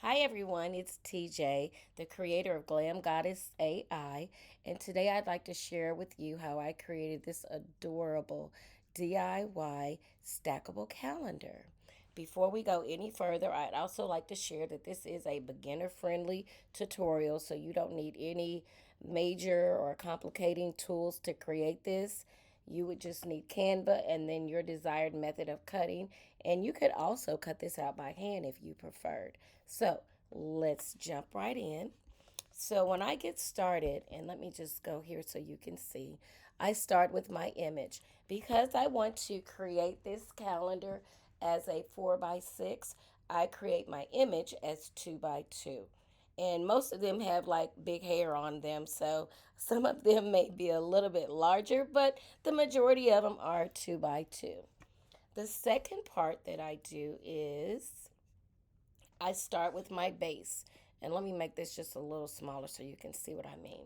Hi everyone, it's TJ, the creator of Glam Goddess AI, and today I'd like to share with you how I created this adorable DIY stackable calendar. Before we go any further, I'd also like to share that this is a beginner friendly tutorial, so you don't need any major or complicating tools to create this. You would just need Canva and then your desired method of cutting. And you could also cut this out by hand if you preferred. So let's jump right in. So when I get started, and let me just go here so you can see, I start with my image. Because I want to create this calendar as a 4 by 6, I create my image as 2 by 2. And most of them have like big hair on them, so some of them may be a little bit larger, but the majority of them are 2 by 2. The second part that I do is I start with my base. And let me make this just a little smaller so you can see what I mean.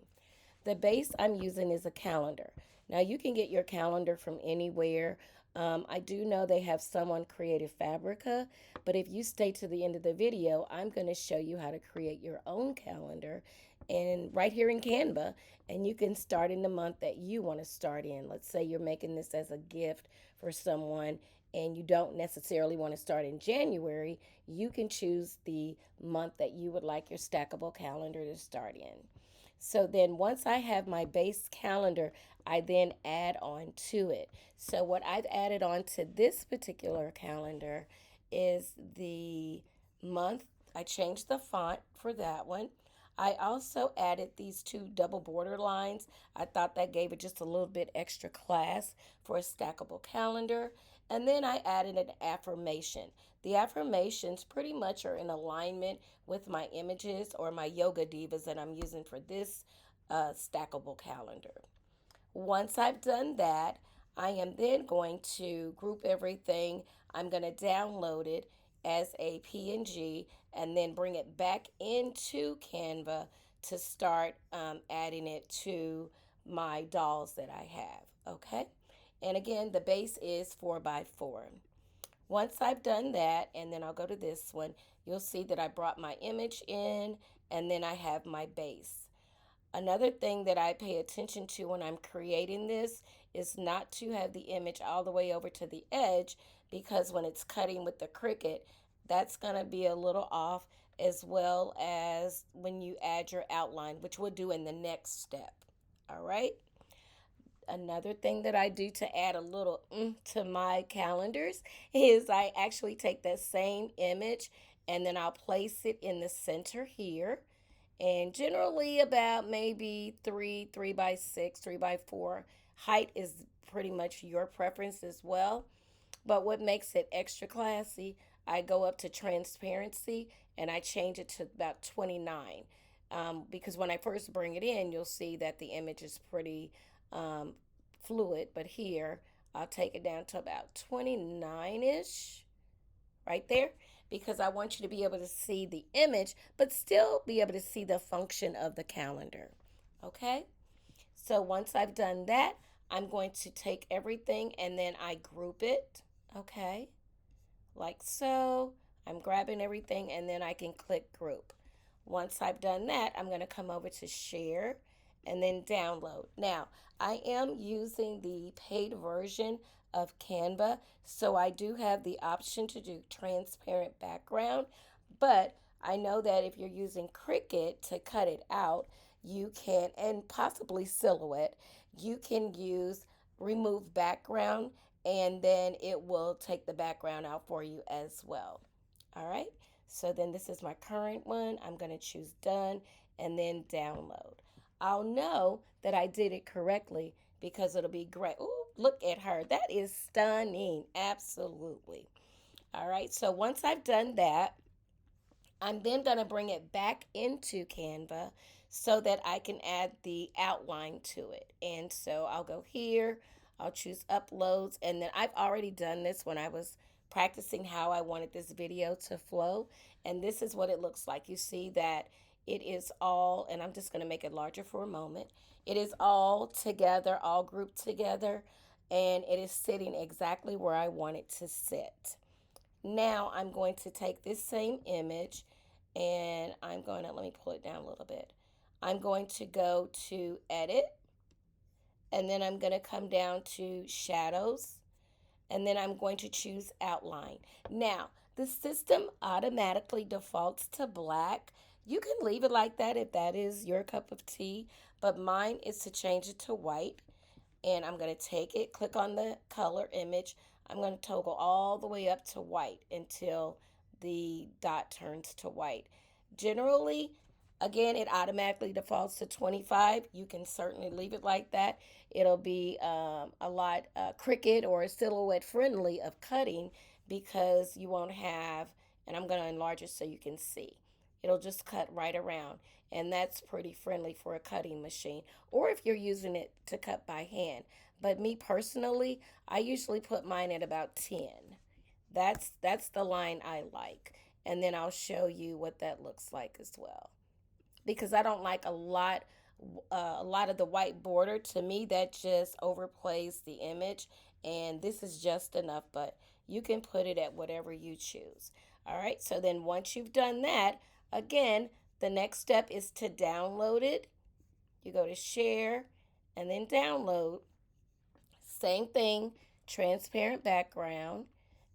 The base I'm using is a calendar. Now you can get your calendar from anywhere. I do know they have some on Creative Fabrica, but if you stay to the end of the video, I'm going to show you how to create your own calendar and right here in Canva, and you can start in the month that you want to start in. Let's say you're making this as a gift for someone and you don't necessarily want to start in January, you can choose the month that you would like your stackable calendar to start in. So then once I have my base calendar, I then add on to it. So what I've added on to this particular calendar is the month. I changed the font for that one. I also added these two double border lines. I thought that gave it just a little bit extra class for a stackable calendar. And then I added an affirmation. The affirmations pretty much are in alignment with my images or my yoga divas that I'm using for this stackable calendar. Once I've done that, I am then going to group everything. I'm going to download it as a PNG and then bring it back into Canva to start adding it to my dolls that I have. Okay. And again, the base is 4 by 4. Once I've done that, and then I'll go to this one, you'll see that I brought my image in and then I have my base. Another thing that I pay attention to when I'm creating this is not to have the image all the way over to the edge, because when it's cutting with the Cricut, that's going to be a little off, as well as when you add your outline, which we'll do in the next step. All right. Another thing that I do to add a little to my calendars is I actually take that same image and then I'll place it in the center here, and generally about maybe three by six, 3 by 4. Height is pretty much your preference as well. But what makes it extra classy, I go up to transparency and I change it to about 29. Because when I first bring it in, you'll see that the image is pretty um, fluid. But here, I'll take it down to about 29 ish, right there, because I want you to be able to see the image, but still be able to see the function of the calendar. Okay? So once I've done that, I'm going to take everything and then I group it. Okay? Like so. I'm grabbing everything and then I can click group. Once I've done that, I'm going to come over to share and then download. Now, I am using the paid version of Canva, so I do have the option to do transparent background, but I know that if you're using Cricut to cut it out, you can, and possibly Silhouette, you can use remove background and then it will take the background out for you as well. All right, so then this is my current one. I'm going to choose done and then download. I'll know that I did it correctly because it'll be great. Ooh, look at her. That is stunning. Absolutely. All right, so once I've done that, I'm then going to bring it back into Canva so that I can add the outline to it. And so I'll go here, I'll choose uploads, and then I've already done this when I was practicing how I wanted this video to flow. And this is what it looks like. You see that it is all, and I'm just going to make it larger for a moment. It is all together, all grouped together, and it is sitting exactly where I want it to sit. Now I'm going to take this same image And I'm going to, let me pull it down a little bit. I'm going to go to edit, and then I'm going to come down to shadows, and then I'm going to choose outline. Now, the system automatically defaults to black. You can leave it like that if that is your cup of tea, but mine is to change it to white. And I'm going to take it, click on the color image. I'm going to toggle all the way up to white until the dot turns to white. Generally, again, it automatically defaults to 25. You can certainly leave it like that. It'll be a lot Cricut or silhouette friendly of cutting because you won't have, and I'm going to enlarge it so you can see. It'll just cut right around, and that's pretty friendly for a cutting machine or if you're using it to cut by hand. But me personally, I usually put mine at about 10. That's the line I like. And then I'll show you what that looks like as well. Because I don't like a lot of the white border. To me, that just overplays the image. And this is just enough, but you can put it at whatever you choose. All right, so then once you've done that, again, the next step is to download it. You go to share and then download. Same thing, transparent background,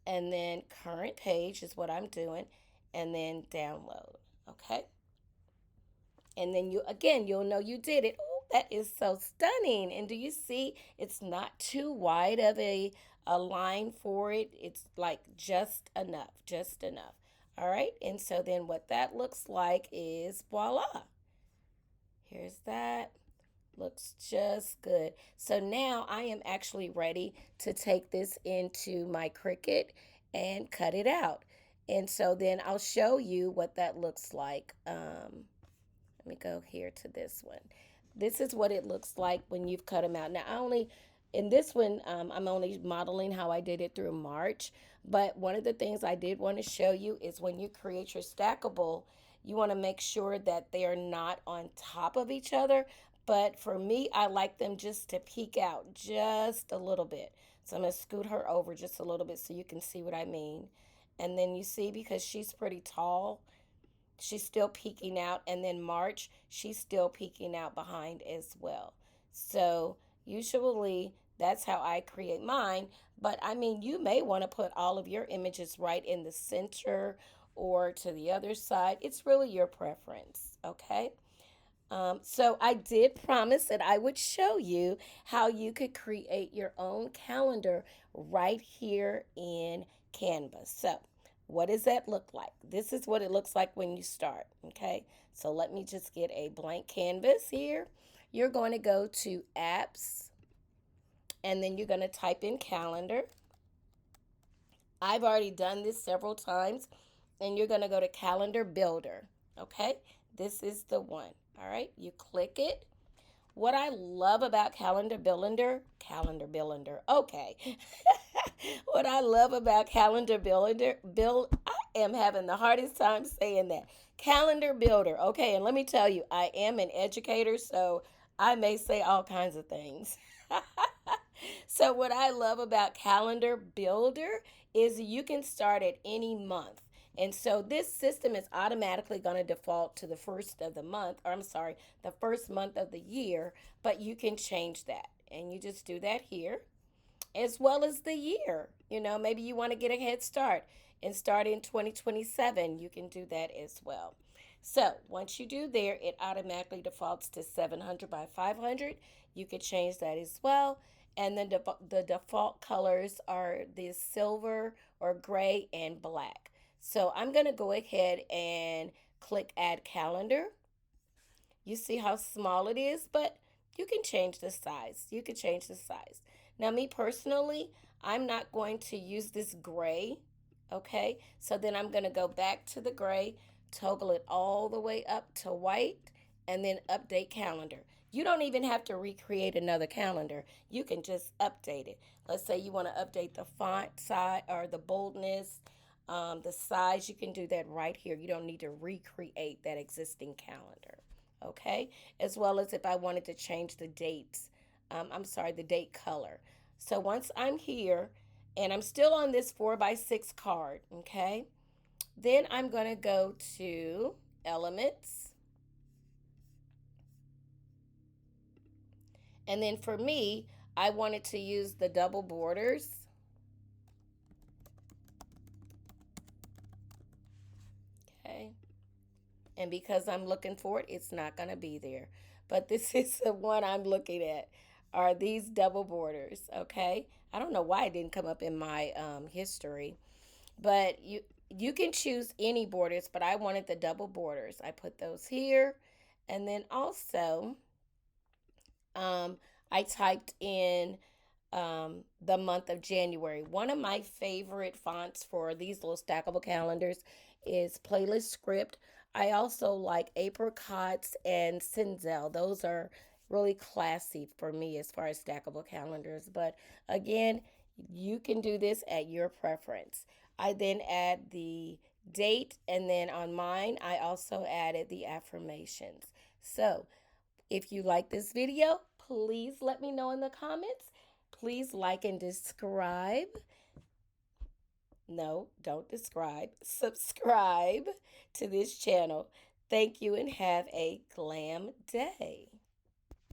and then current page is what I'm doing, and then download. Okay? And then you'll know you did it. Oh, that is so stunning. And do you see it's not too wide of a line for it? It's like just enough, just enough. All right? And so then what that looks like is voila. Here's that. Looks just good. So now I am actually ready to take this into my Cricut and cut it out. And so then I'll show you what that looks like. Let me go here to this one. This is what it looks like when you've cut them out. Now, in this one, I'm only modeling how I did it through March. But one of the things I did want to show you is when you create your stackable, you want to make sure that they are not on top of each other. But for me, I like them just to peek out just a little bit. So I'm going to scoot her over just a little bit so you can see what I mean. And then you see, because she's pretty tall, she's still peeking out, and then March, she's still peeking out behind as well. So usually that's how I create mine. But I mean, you may want to put all of your images right in the center or to the other side. It's really your preference. Okay. So I did promise that I would show you how you could create your own calendar right here in Canva. So what does that look like? This is what it looks like when you start. Okay, so let me just get a blank canvas here. You're going to go to apps, and then you're going to type in calendar. I've already done this several times, and you're going to go to calendar builder. Okay, this is the one. All right, you click it. What I love about calendar builder, okay. What I love about calendar build, I am having the hardest time saying that. Calendar builder, okay, and let me tell you, I am an educator, so I may say all kinds of things. So, what I love about Calendar Builder is you can start at any month. And so this system is automatically going to default to the first of the month, or I'm sorry, the first month of the year, but you can change that. And you just do that here, as well as the year. You know, maybe you want to get a head start and start in 2027. You can do that as well. So once you do there, it automatically defaults to 700 by 500. You could change that as well. And then the default colors are the silver or gray and black. So I'm going to go ahead and click add calendar. You see how small it is, but you can change the size. You can change the size. Now, me personally, I'm not going to use this gray. Okay, so then I'm going to go back to the gray, toggle it all the way up to white, and then update calendar. You don't even have to recreate another calendar. You can just update it. Let's say you want to update the font size or the boldness, the size. You can do that right here. You don't need to recreate that existing calendar. Okay, as well as if I wanted to change the dates. I'm sorry, the date color. So once I'm here, and I'm still on this 4x6 card, okay? Then I'm going to go to elements. And then for me, I wanted to use the double borders. Okay. And because I'm looking for it, it's not going to be there. But this is the one I'm looking at, are these double borders. Okay. I don't know why it didn't come up in my history, but you can choose any borders, but I wanted the double borders. I put those here. And then also, um, I typed in the month of January. One of my favorite fonts for these little stackable calendars is Playlist Script. I also like Apricots and Cinzel. Those are really classy for me as far as stackable calendars. But again, you can do this at your preference. I then add the date, and then on mine, I also added the affirmations. So if you like this video, please let me know in the comments. Please like and describe. No, don't describe. Subscribe to this channel. Thank you and have a glam day.